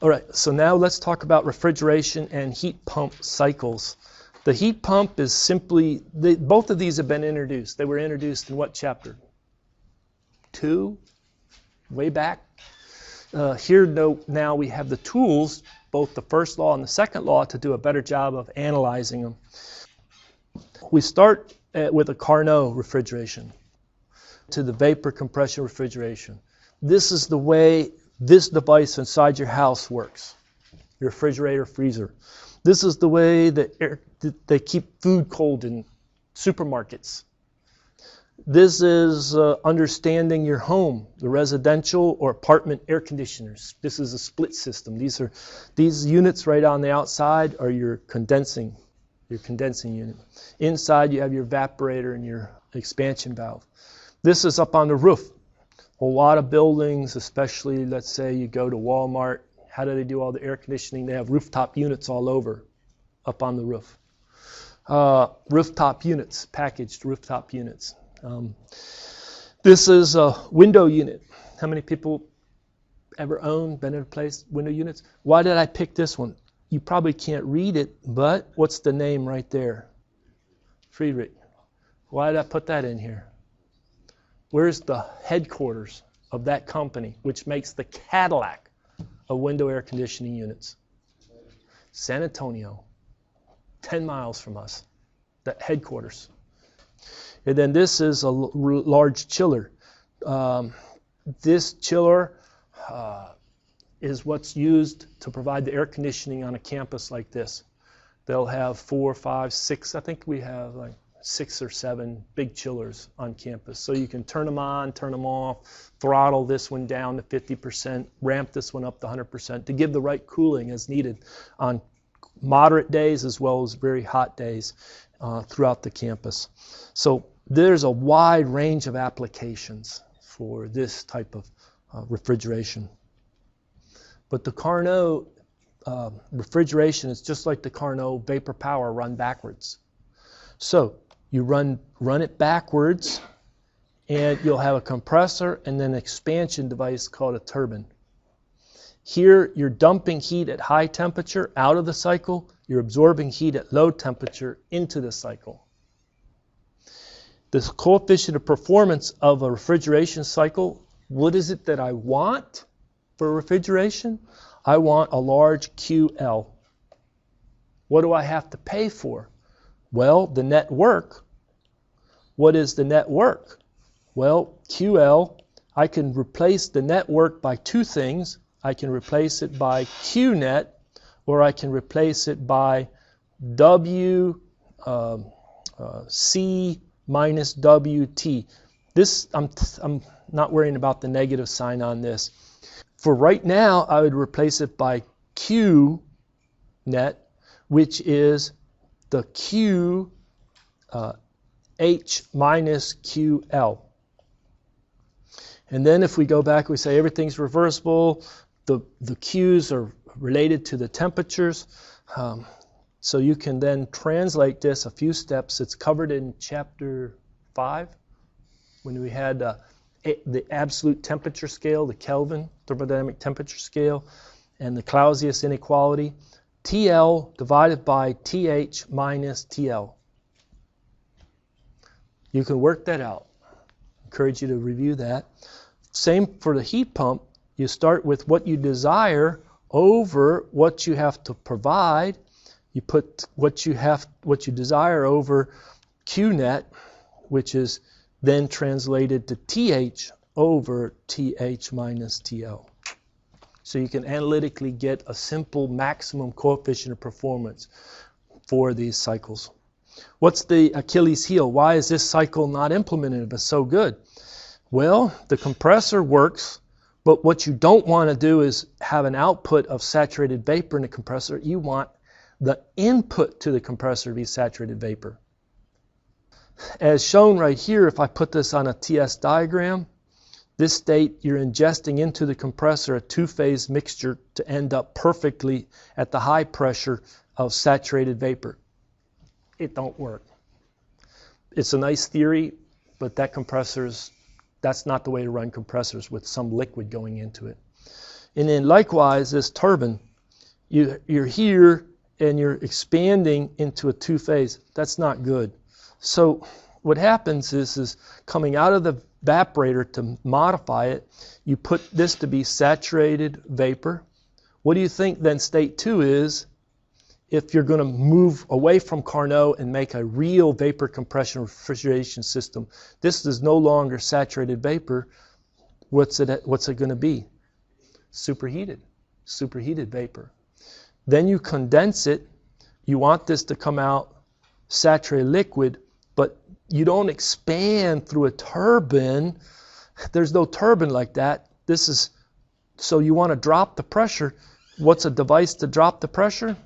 All right, so now let's talk about refrigeration and heat pump cycles. The heat pump is simply, both of these have been introduced. They were introduced in what chapter? 2? Way back? Here now we have the tools, both the first law and the second law, to do a better job of analyzing them. We start with a Carnot refrigeration to the vapor compression refrigeration. This is the way this device inside your house works, your refrigerator, freezer. This is the way that they keep food cold in supermarkets. This is understanding your home, the residential or apartment air conditioners. This is a split system. These units right on the outside are your condensing unit. Inside you have your evaporator and your expansion valve. This is up on the roof. A lot of buildings, especially let's say you go to Walmart, how do they do all the air conditioning? They have rooftop units all over up on the roof. Rooftop units, packaged rooftop units. This is a window unit. How many people ever been in a place, window units? Why did I pick this one? You probably can't read it, but what's the name right there? Friedrich. Why did I put that in here? Where's the headquarters of that company, which makes the Cadillac of window air conditioning units? San Antonio, 10 miles from us, that headquarters. And then this is a large chiller. This chiller is what's used to provide the air conditioning on a campus like this. They'll have 4, 5, 6, I think we have like 6 or 7 big chillers on campus. So you can turn them on, turn them off, throttle this one down to 50%, ramp this one up to 100% to give the right cooling as needed on moderate days as well as very hot days throughout the campus. So there's a wide range of applications for this type of refrigeration. But the Carnot refrigeration is just like the Carnot vapor power run backwards. So you run it backwards, and you'll have a compressor and then an expansion device called a turbine. Here, you're dumping heat at high temperature out of the cycle. You're absorbing heat at low temperature into the cycle. The coefficient of performance of a refrigeration cycle, what is it that I want for refrigeration? I want a large QL. What do I have to pay for? Well, the net work. What is the net work? Well, QL, I can replace the net work by 2 things. I can replace it by QNet, or I can replace it by WC minus WT. This, I'm not worrying about the negative sign on this. For right now, I would replace it by QNet, which is the Q H minus QL. And then if we go back, we say everything's reversible. The Q's are related to the temperatures. So you can then translate this a few steps. It's covered in chapter 5 when we had the absolute temperature scale, the Kelvin thermodynamic temperature scale, and the Clausius inequality. TL divided by TH minus TL. You can work that out. Encourage you to review that. Same for the heat pump. You start with what you desire over what you have to provide. You put what you desire over QNet, which is then translated to TH over TH minus TL. So you can analytically get a simple maximum coefficient of performance for these cycles. What's the Achilles heel? Why is this cycle not implemented but so good? Well, the compressor works, but what you don't want to do is have an output of saturated vapor in the compressor. You want the input to the compressor to be saturated vapor. As shown right here, if I put this on a TS diagram, this state you're ingesting into the compressor a 2-phase mixture to end up perfectly at the high pressure of saturated vapor. It don't work. It's a nice theory, but that's not the way to run compressors with some liquid going into it. And then likewise, this turbine, you're here and you're expanding into a two-phase. That's not good. So what happens is coming out of the evaporator, to modify it, you put this to be saturated vapor. What do you think then state 2 is if you're going to move away from Carnot and make a real vapor compression refrigeration system? This is no longer saturated vapor. What's it going to be? Superheated vapor. Then you condense it. You want this to come out saturated liquid, but you don't expand through a turbine. There's no turbine like that. So you want to drop the pressure. What's a device to drop the pressure?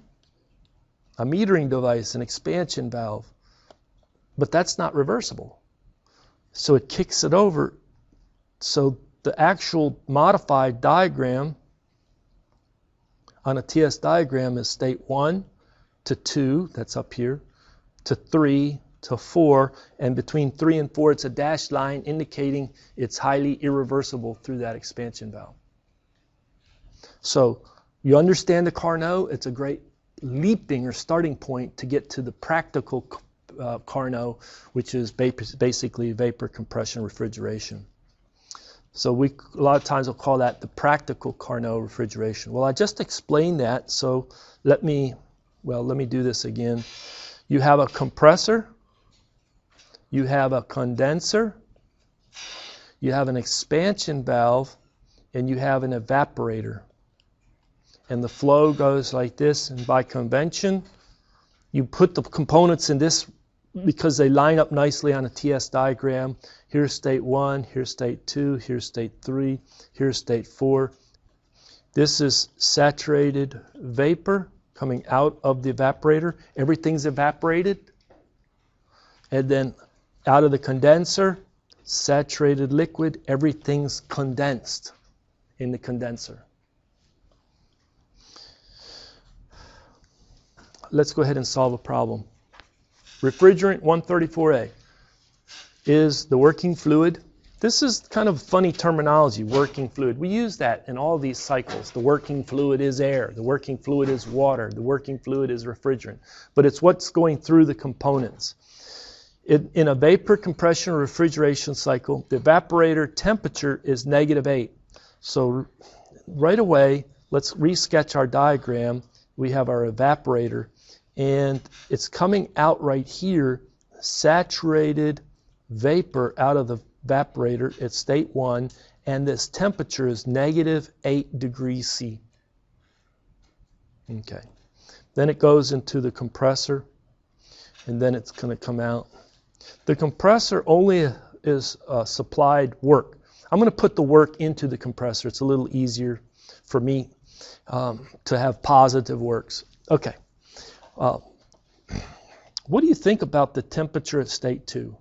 A metering device, an expansion valve. But that's not reversible. So it kicks it over. So the actual modified diagram on a TS diagram is state 1 to 2, that's up here, to 3 to 4, and between 3 and 4 it's a dashed line indicating it's highly irreversible through that expansion valve. So you understand the Carnot, it's a great leaping or starting point to get to the practical Carnot, which is basically vapor compression refrigeration. So a lot of times we'll call that the practical Carnot refrigeration. Well, I just explained that, so let me do this again. You have a compressor, you have a condenser, you have an expansion valve, and you have an evaporator. And the flow goes like this, and by convention, you put the components in this because they line up nicely on a TS diagram. Here's state 1, here's state 2, here's state 3, here's state 4. This is saturated vapor coming out of the evaporator. Everything's evaporated. And then out of the condenser, saturated liquid, everything's condensed in the condenser. Let's go ahead and solve a problem. Refrigerant 134A is the working fluid. This is kind of funny terminology, working fluid. We use that in all these cycles. The working fluid is air. The working fluid is water. The working fluid is refrigerant. But it's what's going through the components. In a vapor compression refrigeration cycle, the evaporator temperature is -8. So right away, let's re-sketch our diagram. We have our evaporator, and it's coming out right here, saturated vapor out of the evaporator at state 1, and this temperature is -8 degrees C. Okay. Then it goes into the compressor, and then it's going to come out. The compressor only is supplied work. I'm going to put the work into the compressor. It's a little easier for me to have positive works. Okay. What do you think about the temperature at state 2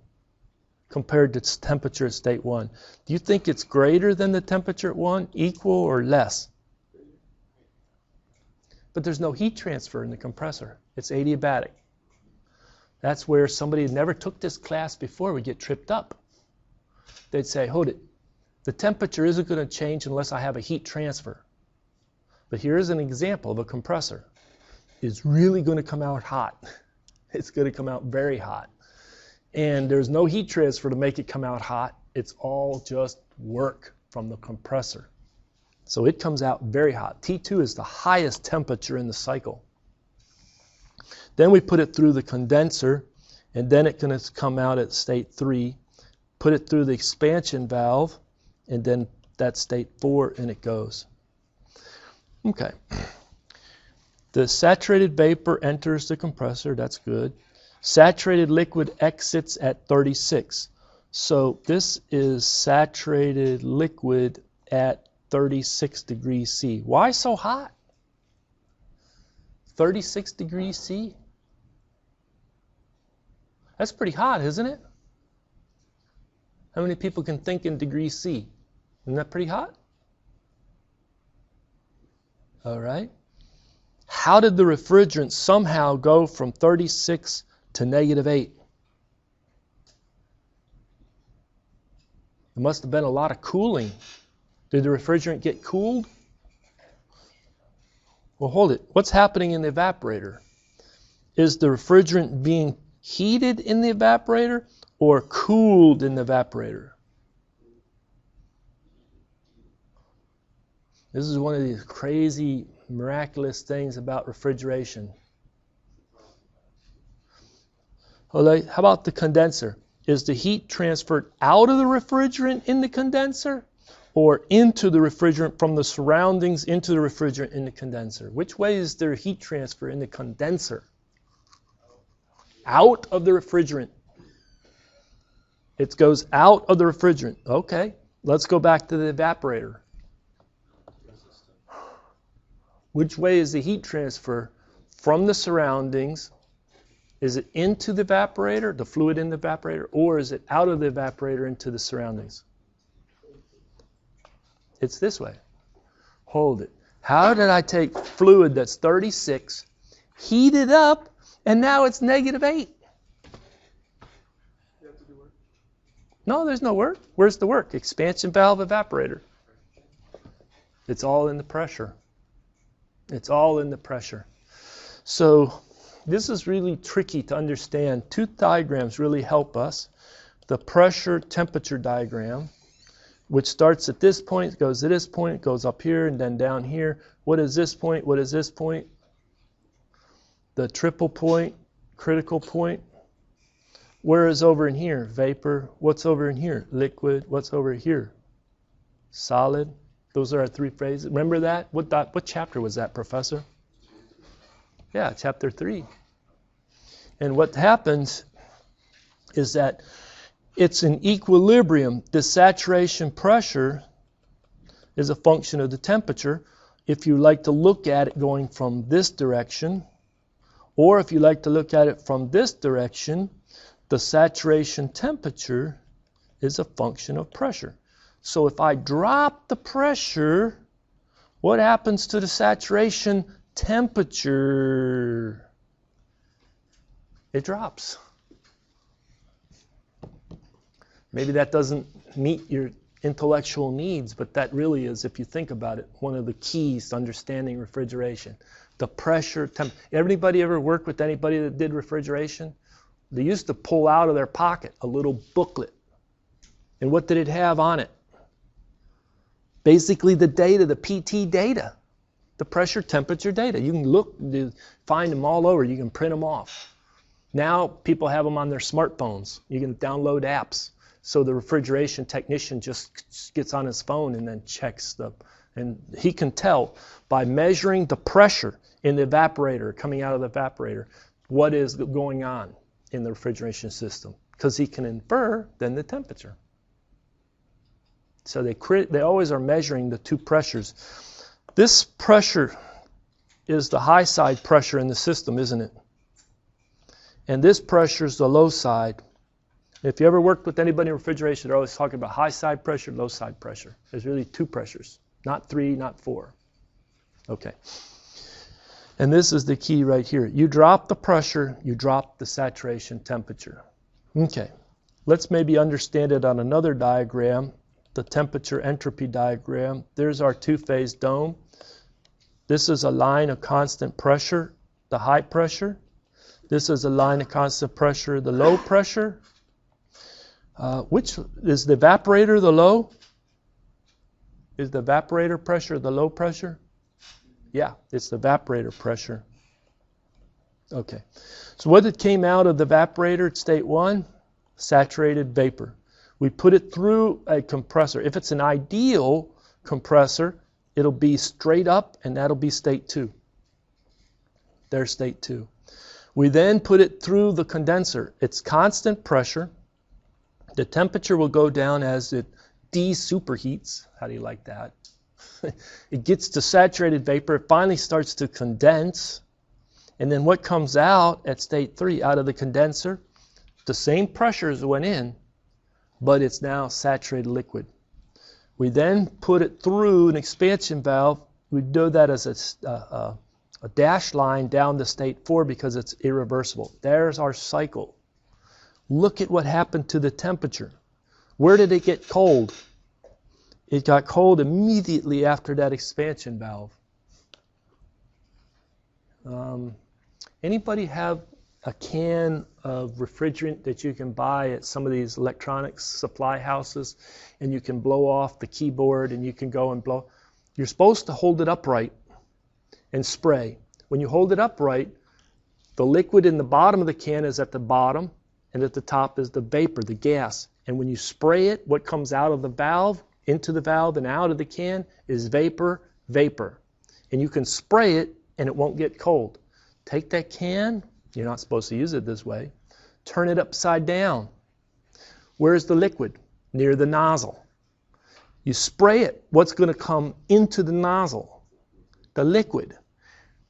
compared to temperature at state 1? Do you think it's greater than the temperature at 1, equal, or less? But there's no heat transfer in the compressor. It's adiabatic. That's where somebody who never took this class before would get tripped up. They'd say, hold it, the temperature isn't going to change unless I have a heat transfer. But here's an example of a compressor. It's really going to come out hot. It's going to come out very hot. And there's no heat transfer to make it come out hot. It's all just work from the compressor. So it comes out very hot. T2 is the highest temperature in the cycle. Then we put it through the condenser, and then it's going to come out at state 3. Put it through the expansion valve, and then that's state 4, and it goes. Okay. The saturated vapor enters the compressor. That's good. Saturated liquid exits at 36. So this is saturated liquid at 36 degrees C. Why so hot? 36 degrees C? That's pretty hot, isn't it? How many people can think in degrees C? Isn't that pretty hot? All right. How did the refrigerant somehow go from 36 to -8? There must have been a lot of cooling. Did the refrigerant get cooled? Well, hold it. What's happening in the evaporator? Is the refrigerant being heated in the evaporator or cooled in the evaporator? This is one of these crazy, miraculous things about refrigeration. How about the condenser? Is the heat transferred out of the refrigerant in the condenser or into the refrigerant from the surroundings into the refrigerant in the condenser? Which way is there heat transfer in the condenser? Out of the refrigerant. It goes out of the refrigerant. Okay, let's go back to the evaporator. Which way is the heat transfer from the surroundings? Is it into the evaporator, the fluid in the evaporator, or is it out of the evaporator into the surroundings? It's this way. Hold it. How did I take fluid that's 36, heat it up, and now it's -8? No, there's no work. Where's the work? Expansion valve, evaporator. It's all in the pressure. It's all in the pressure. So this is really tricky to understand. Two diagrams really help us. The pressure temperature diagram, which starts at this point, goes to this point, goes up here, and then down here. What is this point? What is this point? The triple point, critical point. Where is over in here? Vapor. What's over in here? Liquid. What's over here? Solid. Those are our three phases. Remember that? What chapter was that, Professor? Yeah, chapter 3. And what happens is that it's in equilibrium. The saturation pressure is a function of the temperature. If you like to look at it going from this direction, or if you like to look at it from this direction, the saturation temperature is a function of pressure. So if I drop the pressure, what happens to the saturation temperature? It drops. Maybe that doesn't meet your intellectual needs, but that really is, if you think about it, one of the keys to understanding refrigeration. The pressure, Everybody ever work with anybody that did refrigeration? They used to pull out of their pocket a little booklet. And what did it have on it? Basically the data, the PT data, the pressure temperature data. You can look, find them all over. You can print them off. Now people have them on their smartphones. You can download apps. So the refrigeration technician just gets on his phone and then checks and he can tell by measuring the pressure in the evaporator, coming out of the evaporator, what is going on in the refrigeration system, because he can infer then the temperature. So they always are measuring the two pressures. This pressure is the high side pressure in the system, isn't it? And this pressure is the low side. If you ever worked with anybody in refrigeration, they're always talking about high side pressure, low side pressure. There's really two pressures, not 3, not 4. Okay. And this is the key right here. You drop the pressure, you drop the saturation temperature. Okay. Let's maybe understand it on another diagram, the temperature entropy diagram. There's our two-phase dome. This is a line of constant pressure, the high pressure. This is a line of constant pressure, the low pressure. Which is the evaporator the low? Is the evaporator pressure the low pressure? Yeah, it's the evaporator pressure. Okay. So what came out of the evaporator at state 1? Saturated vapor. We put it through a compressor. If it's an ideal compressor, it'll be straight up, and that'll be state 2. There's state 2. We then put it through the condenser. It's constant pressure. The temperature will go down as it de-superheats. How do you like that? It gets to saturated vapor. It finally starts to condense. And then what comes out at state 3 out of the condenser? The same pressures went in, but it's now saturated liquid. We then put it through an expansion valve. We do that as a dashed line down to state 4 because it's irreversible. There's our cycle. Look at what happened to the temperature. Where did it get cold? It got cold immediately after that expansion valve. Anybody have a can of refrigerant that you can buy at some of these electronics supply houses, and you can blow off the keyboard and you can go and blow? You're supposed to hold it upright and spray. When you hold it upright, the liquid in the bottom of the can is at the bottom, and at the top is the vapor, the gas. And when you spray it, what comes out of the valve, into the valve and out of the can is vapor, vapor. And you can spray it and it won't get cold. Take that can, you're not supposed to use it this way, turn it upside down. Where's the liquid? Near the nozzle. You spray it, what's going to come into the nozzle? The liquid.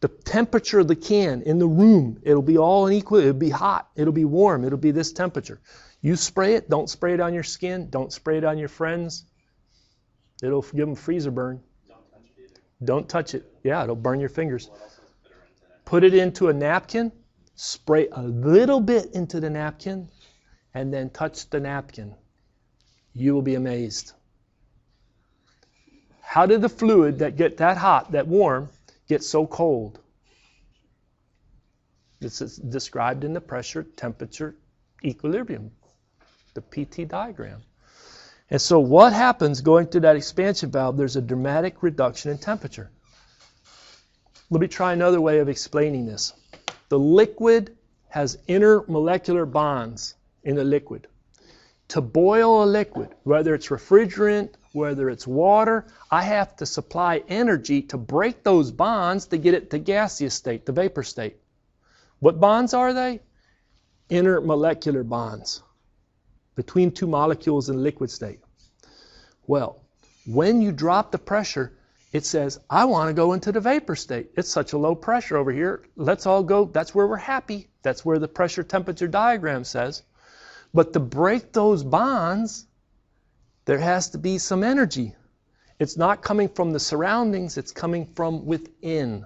The temperature of the can in the room, it'll be all equal, it'll be hot, it'll be warm, it'll be this temperature. You spray it, don't spray it on your skin, don't spray it on your friends. It'll give them freezer burn. Don't touch it either. Don't touch it. Yeah, it'll burn your fingers. Put it into a napkin, spray a little bit into the napkin, and then touch the napkin. You will be amazed. How did the fluid that get that hot, that warm, get so cold? This is described in the pressure, temperature, equilibrium, the PT diagram. And so what happens going through that expansion valve? There's a dramatic reduction in temperature. Let me try another way of explaining this. The liquid has intermolecular bonds in the liquid. To boil a liquid, whether it's refrigerant, whether it's water, I have to supply energy to break those bonds to get it to gaseous state, the vapor state. What bonds are they? Intermolecular bonds between two molecules in liquid state. Well, when you drop the pressure, it says, I want to go into the vapor state. It's such a low pressure over here. Let's all go. That's where we're happy. That's where the pressure temperature diagram says. But to break those bonds, there has to be some energy. It's not coming from the surroundings. It's coming from within.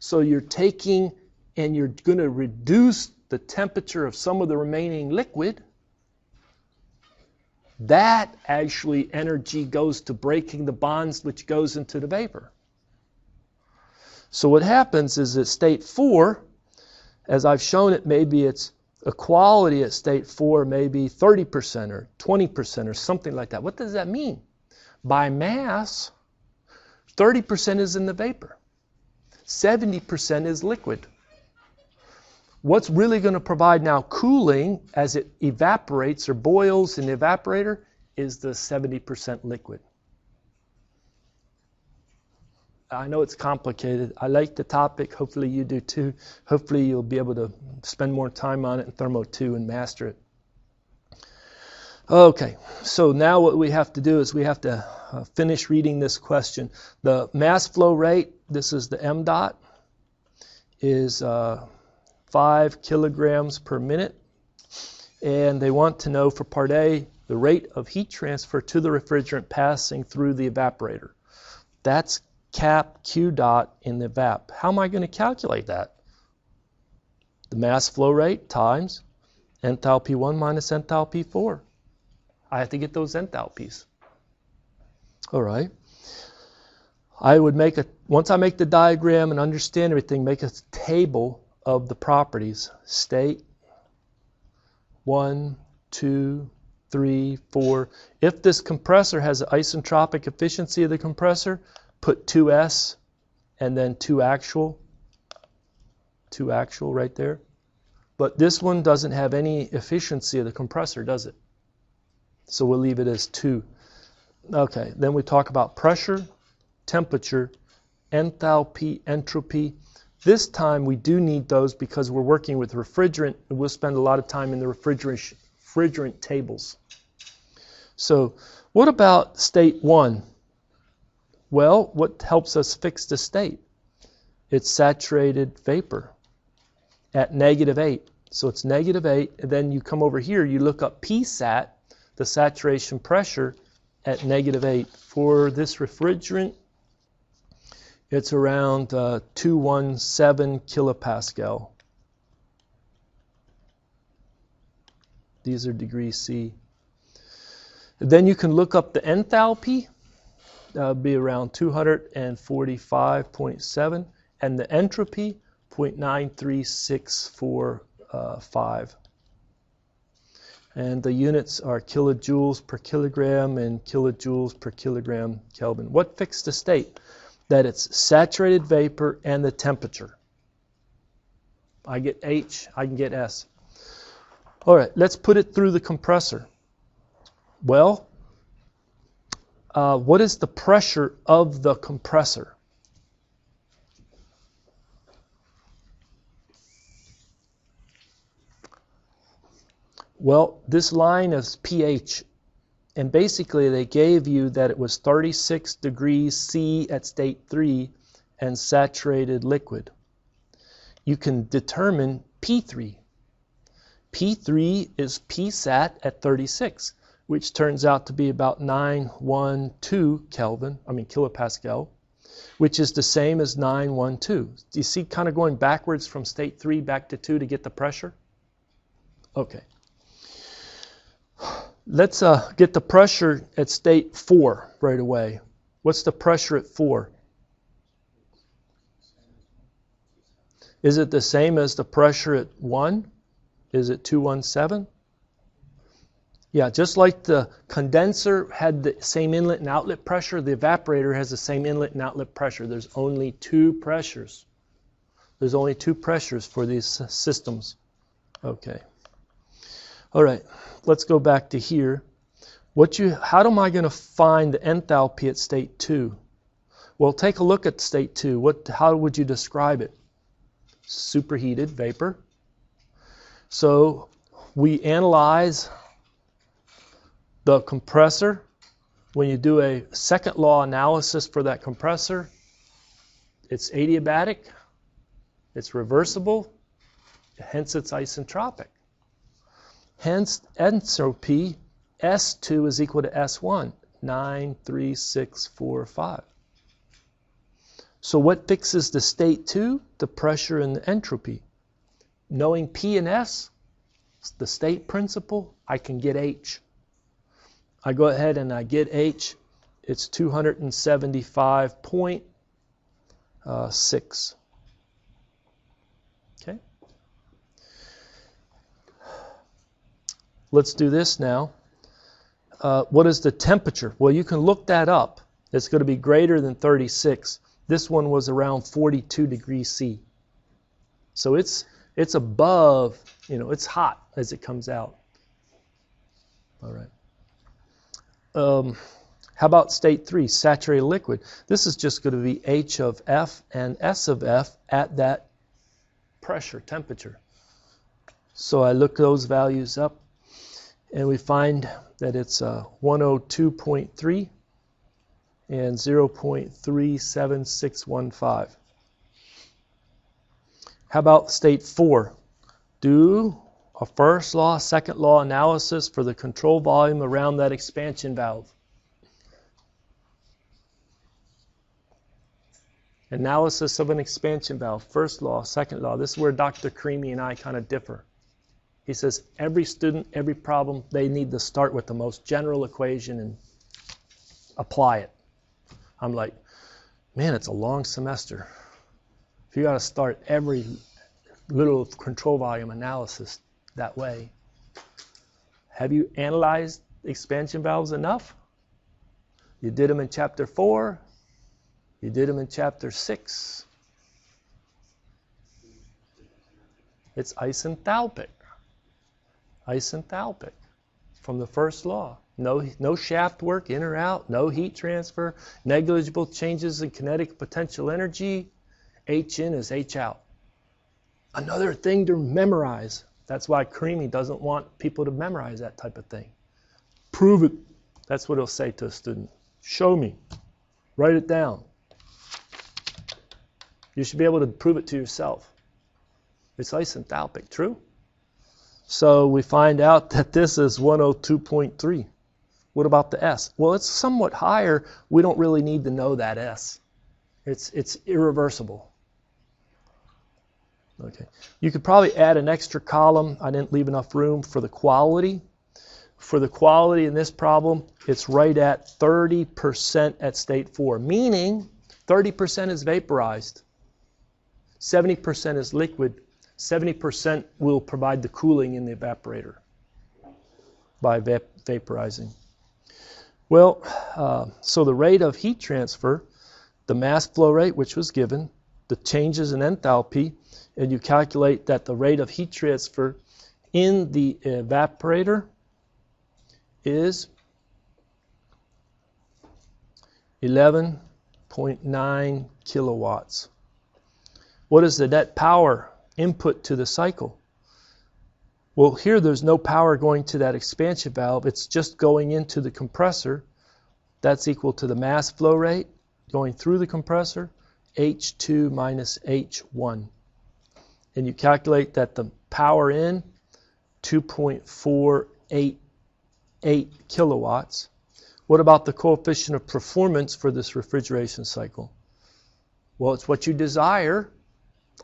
So you're taking and you're going to reduce the temperature of some of the remaining liquid. That actually energy goes to breaking the bonds, which goes into the vapor. So what happens is at state 4, as I've shown it, maybe it's equality at state 4, maybe 30% or 20% or something like that. What does that mean? By mass, 30% is in the vapor. 70% is liquid. What's really going to provide now cooling as it evaporates or boils in the evaporator is the 70% liquid. I know it's complicated. I like the topic. Hopefully you do too. Hopefully you'll be able to spend more time on it in Thermo 2 and master it. Okay, so now what we have to do is we have to finish reading this question. The mass flow rate, this is the M dot, is 5 kilograms per minute. And they want to know for part A, the rate of heat transfer to the refrigerant passing through the evaporator. That's cap Q dot in the evap. How am I going to calculate that? The mass flow rate times enthalpy 1 minus enthalpy 4. I have to get those enthalpies. All right. I would make once I make the diagram and understand everything, make a table of the properties. State 1, 2, 3, 4. If this compressor has an isentropic efficiency of the compressor, put 2S and then 2 actual right there. But this one doesn't have any efficiency of the compressor, does it? So we'll leave it as 2. Okay, then we talk about pressure, temperature, enthalpy, entropy. This time we do need those because we're working with refrigerant, and we'll spend a lot of time in the refrigerant tables. So what about state 1? Well, what helps us fix the state? It's saturated vapor at -8. So it's -8, and then you come over here, you look up PSAT, the saturation pressure at -8. For this refrigerant, it's around 217 kilopascal. These are degrees C. And then you can look up the enthalpy. That would be around 245.7. And the entropy, 0.93645. And the units are kilojoules per kilogram and kilojoules per kilogram Kelvin. What fixed the state? That it's saturated vapor and the temperature. I get H, I can get S. All right, let's put it through the compressor. Well, what is the pressure of the compressor? Well, this line is pH, and basically they gave you that it was 36 degrees C at state 3 and saturated liquid. You can determine P3. P3 is Psat at 36, which turns out to be about 912 kilopascal, which is the same as 912. Do you see kind of going backwards from state 3 back to 2 to get the pressure? Okay. Let's get the pressure at state 4 right away. What's the pressure at 4? Is it the same as the pressure at 1? Is it 217? Yeah, just like the condenser had the same inlet and outlet pressure, the evaporator has the same inlet and outlet pressure. There's only two pressures. There's only two pressures for these systems. Okay. All right, let's go back to here. How am I going to find the enthalpy at state 2? Well, take a look at state 2. How would you describe it? Superheated vapor. So we analyze the compressor. When you do a second law analysis for that compressor, it's adiabatic, it's reversible, hence it's isentropic. Hence, entropy S2 is equal to S1, 93645. So what fixes the state 2? The pressure and the entropy. Knowing P and S, the state principle, I can get H. I go ahead and I get H. It's 275.6. Okay. Let's do this now. What is the temperature? Well, you can look that up. It's going to be greater than 36. This one was around 42 degrees C. So it's above, it's hot as it comes out. All right. How about state 3, saturated liquid? This is just going to be H of F and S of F at that pressure, temperature. So I look those values up, and we find that it's 102.3 and 0.37615. How about state 4? Do a first law, second law analysis for the control volume around that expansion valve. Analysis of an expansion valve, first law, second law. This is where Dr. Creamy and I kind of differ. He says every student, every problem, they need to start with the most general equation and apply it. I'm like, man, it's a long semester. If you got to start every little control volume analysis that way, have you analyzed expansion valves enough? You did them in chapter 4. You did them in chapter 6. It's isenthalpic. Isenthalpic from the first law. No shaft work in or out, no heat transfer, negligible changes in kinetic potential energy. H in is H out. Another thing to memorize. That's why Creamy doesn't want people to memorize that type of thing. Prove it. That's what he'll say to a student. Show me. Write it down. You should be able to prove it to yourself. It's isenthalpic, true? So we find out that this is 102.3. What about the S? Well, it's somewhat higher. We don't really need to know that S. It's irreversible. Okay. You could probably add an extra column. I didn't leave enough room for the quality. For the quality in this problem, it's right at 30% at state 4, meaning 30% is vaporized. 70% is liquid. 70% will provide the cooling in the evaporator by vaporizing. Well, so the rate of heat transfer, the mass flow rate, which was given, the changes in enthalpy, and you calculate that the rate of heat transfer in the evaporator is 11.9 kilowatts. What is the net power input to the cycle? Well, here there's no power going to that expansion valve. It's just going into the compressor. That's equal to the mass flow rate going through the compressor, H2 minus H1. And you calculate that the power in, 2.488 kilowatts. What about the coefficient of performance for this refrigeration cycle? Well, it's what you desire,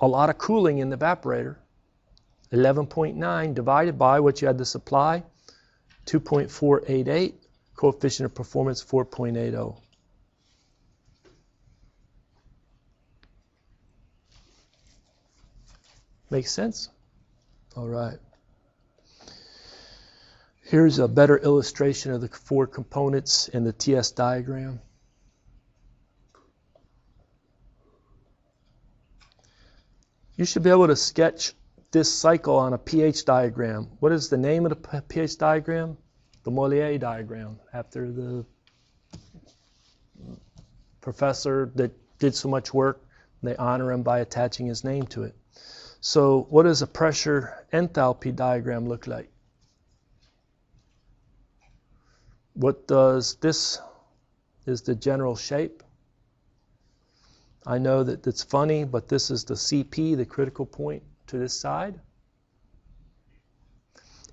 a lot of cooling in the evaporator. 11.9 divided by what you had to supply, 2.488, coefficient of performance 4.80. Make sense? All right. Here's a better illustration of the four components in the TS diagram. You should be able to sketch this cycle on a pH diagram. What is the name of the pH diagram? The Mollier diagram, after the professor that did so much work. They honor him by attaching his name to it. So what does a pressure enthalpy diagram look like? What does this is the general shape. I know that it's funny, but this is the CP, the critical point to this side.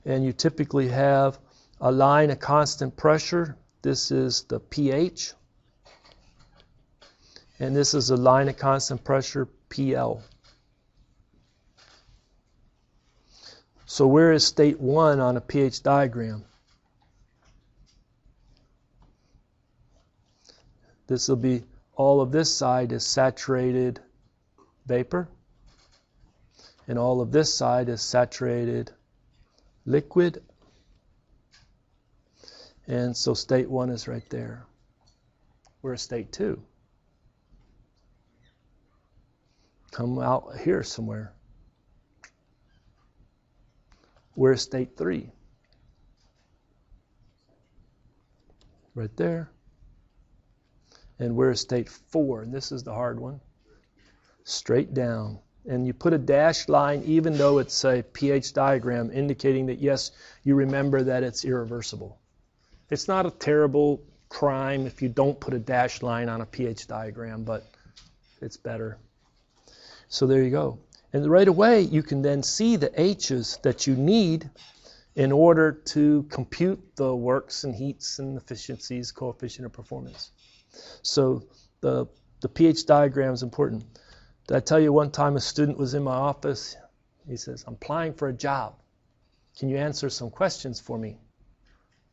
And you typically have a line of constant pressure. This is the pH. And this is a line of constant pressure, PL. So where is state 1 on a pH diagram? This will be, all of this side is saturated vapor, and all of this side is saturated liquid. And so state 1 is right there. Where's state 2? Come out here somewhere. Where's state 3? Right there. And where's state 4? And this is the hard one. Straight down. And you put a dashed line even though it's a pH diagram, indicating that yes, you remember that it's irreversible. It's not a terrible crime if you don't put a dashed line on a pH diagram, but it's better. So there you go. And right away, you can then see the H's that you need in order to compute the works and heats and efficiencies, coefficient of performance. So the pH diagram is important. Did I tell you one time a student was in my office? He says, I'm applying for a job. Can you answer some questions for me?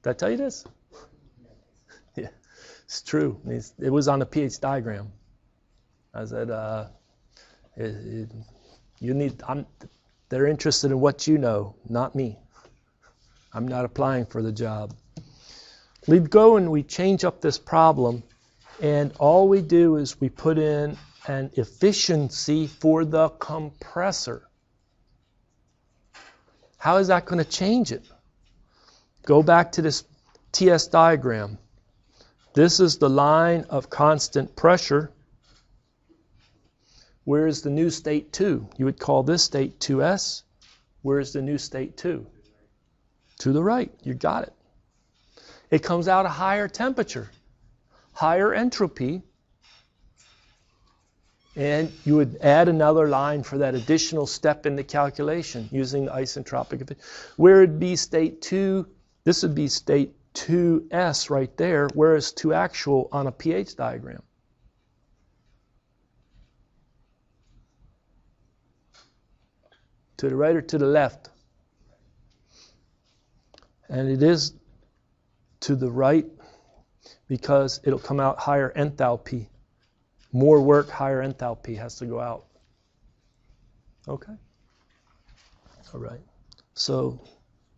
Did I tell you this? Yeah, it's true. It was on the pH diagram. I said, they're interested in what you know, not me. I'm not applying for the job. We go and we change up this problem, and all we do is we put in an efficiency for the compressor. How is that going to change it? Go back to this TS diagram. This is the line of constant pressure. Where is the new state 2? You would call this state 2S. Where is the new state 2? To the right. You got it. It comes out a higher temperature, higher entropy, and you would add another line for that additional step in the calculation using the isentropic. Where would be state 2? This would be state 2S right there. Where is 2 actual on a pH diagram? To the right or to the left? And it is to the right because it'll come out higher enthalpy. More work, higher enthalpy has to go out. Okay. All right. So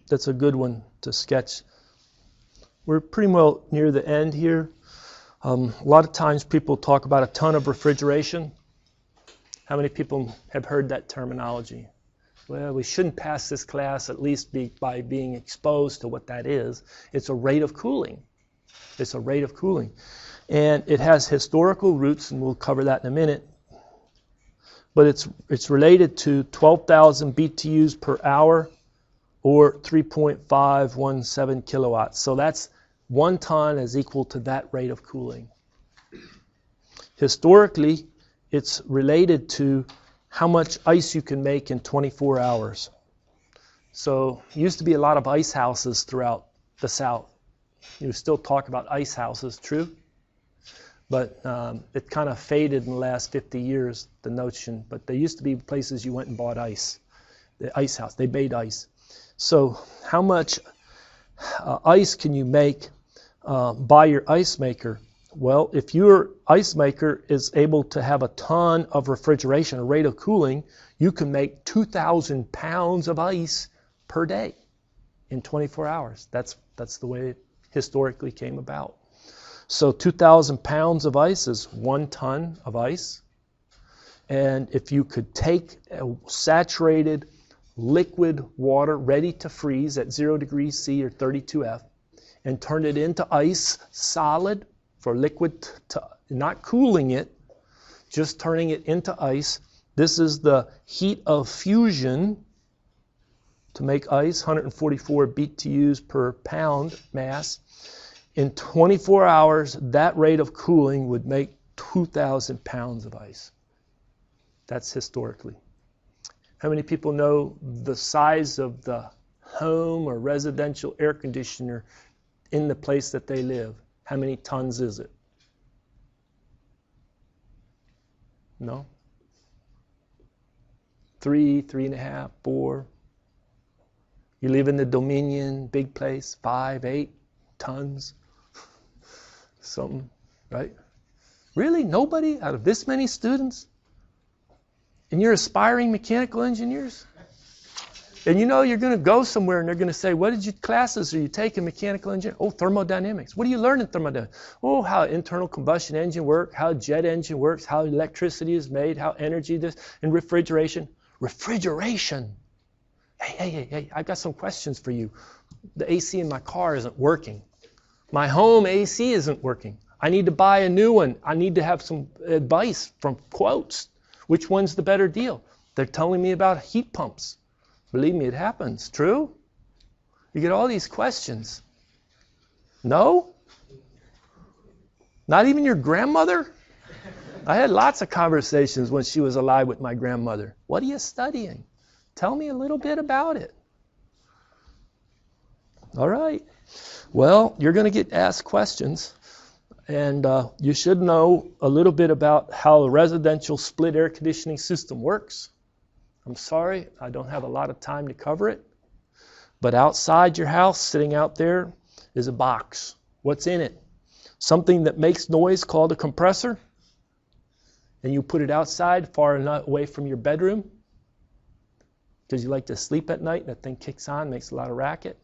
that's a good one to sketch. We're pretty well near the end here. A lot of times people talk about a ton of refrigeration. How many people have heard that terminology? Well, we shouldn't pass this class at least by being exposed to what that is. It's a rate of cooling. It's a rate of cooling. And it has historical roots, and we'll cover that in a minute. But it's related to 12,000 BTUs per hour or 3.517 kilowatts. So that's 1 ton is equal to that rate of cooling. Historically, it's related to how much ice you can make in 24 hours. So there used to be a lot of ice houses throughout the South. You still talk about ice houses, true? But it kind of faded in the last 50 years, the notion. But there used to be places you went and bought ice. The ice house, they made ice. So how much ice can you make by your ice maker? Well, if your ice maker is able to have a ton of refrigeration, a rate of cooling, you can make 2,000 pounds of ice per day in 24 hours. That's the way it historically came about. So 2,000 pounds of ice is 1 ton of ice. And if you could take a saturated liquid water ready to freeze at 0 degrees C or 32 F and turn it into ice solid for liquid, not cooling it, just turning it into ice. This is the heat of fusion to make ice, 144 BTUs per pound mass. In 24 hours, that rate of cooling would make 2,000 pounds of ice. That's historically. How many people know the size of the home or residential air conditioner in the place that they live? How many tons is it? No? 3, 3.5, 4. You live in the Dominion, big place, 5, 8 tons. Something, right? Really? Nobody out of this many students? And you're aspiring mechanical engineers? And you know you're going to go somewhere and they're going to say, what classes are you taking mechanical engineering? Oh, thermodynamics. What do you learn in thermodynamics? Oh, how internal combustion engine works, how jet engine works, how electricity is made, how energy is, and refrigeration. Refrigeration. Hey, I've got some questions for you. The AC in my car isn't working. My home AC isn't working. I need to buy a new one. I need to have some advice from quotes. Which one's the better deal? They're telling me about heat pumps. Believe me, it happens. True? You get all these questions. No? Not even your grandmother? I had lots of conversations when she was alive with my grandmother. What are you studying? Tell me a little bit about it. All right. Well, you're going to get asked questions. And you should know a little bit about how a residential split air conditioning system works. I'm sorry, I don't have a lot of time to cover it. But outside your house, sitting out there, is a box. What's in it? Something that makes noise called a compressor. And you put it outside, far enough away from your bedroom, because you like to sleep at night. That thing kicks on, makes a lot of racket.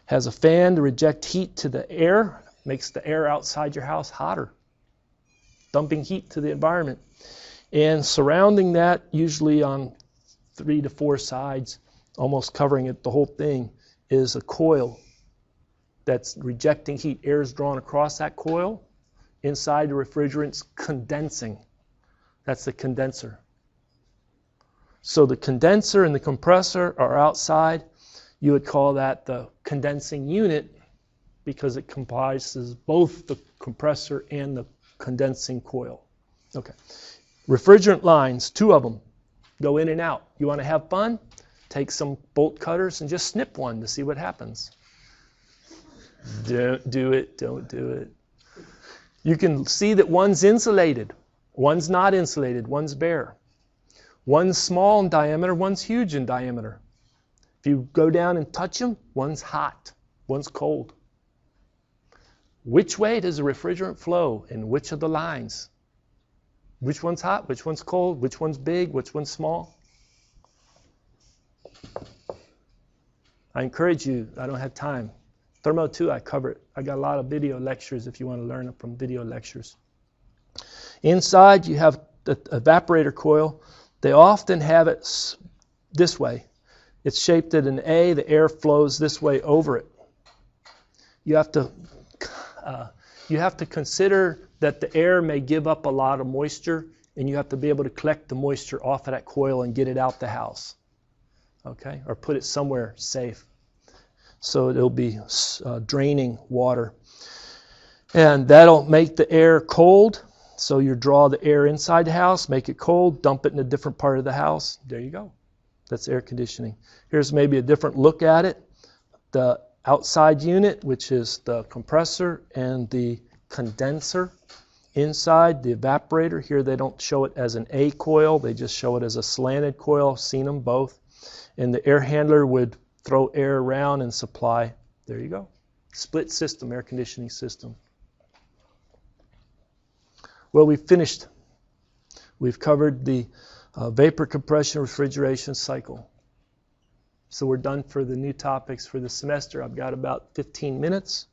Has a fan to reject heat to the air. Makes the air outside your house hotter, dumping heat to the environment. And surrounding that, usually on 3 to 4 sides, almost covering it, the whole thing, is a coil that's rejecting heat. Air is drawn across that coil. Inside the refrigerant's condensing. That's the condenser. So the condenser and the compressor are outside. You would call that the condensing unit, because it comprises both the compressor and the condensing coil. Okay. Refrigerant lines, 2 of them, go in and out. You want to have fun? Take some bolt cutters and just snip one to see what happens. Don't do it. Don't do it. You can see that one's insulated. One's not insulated. One's bare. One's small in diameter. One's huge in diameter. If you go down and touch them, one's hot. One's cold. Which way does the refrigerant flow in which of the lines? Which one's hot? Which one's cold? Which one's big? Which one's small? I encourage you, I don't have time. Thermo 2, I cover it. I got a lot of video lectures if you want to learn it from video lectures. Inside, you have the evaporator coil. They often have it this way. It's shaped at an A. The air flows this way over it. You have to consider that the air may give up a lot of moisture, and you have to be able to collect the moisture off of that coil and get it out the house, okay, or put it somewhere safe. So it'll be draining water, and that'll make the air cold. So you draw the air inside the house, make it cold, dump it in a different part of the house. There you go. That's air conditioning. Here's maybe a different look at it. The outside unit, which is the compressor and the condenser. Inside, the evaporator. Here they don't show it as an A coil. They just show it as a slanted coil. I've seen them both. And the air handler would throw air around and supply. There you go. Split system, air conditioning system. Well, we've finished. We've covered the vapor compression refrigeration cycle. So we're done for the new topics for the semester. I've got about 15 minutes.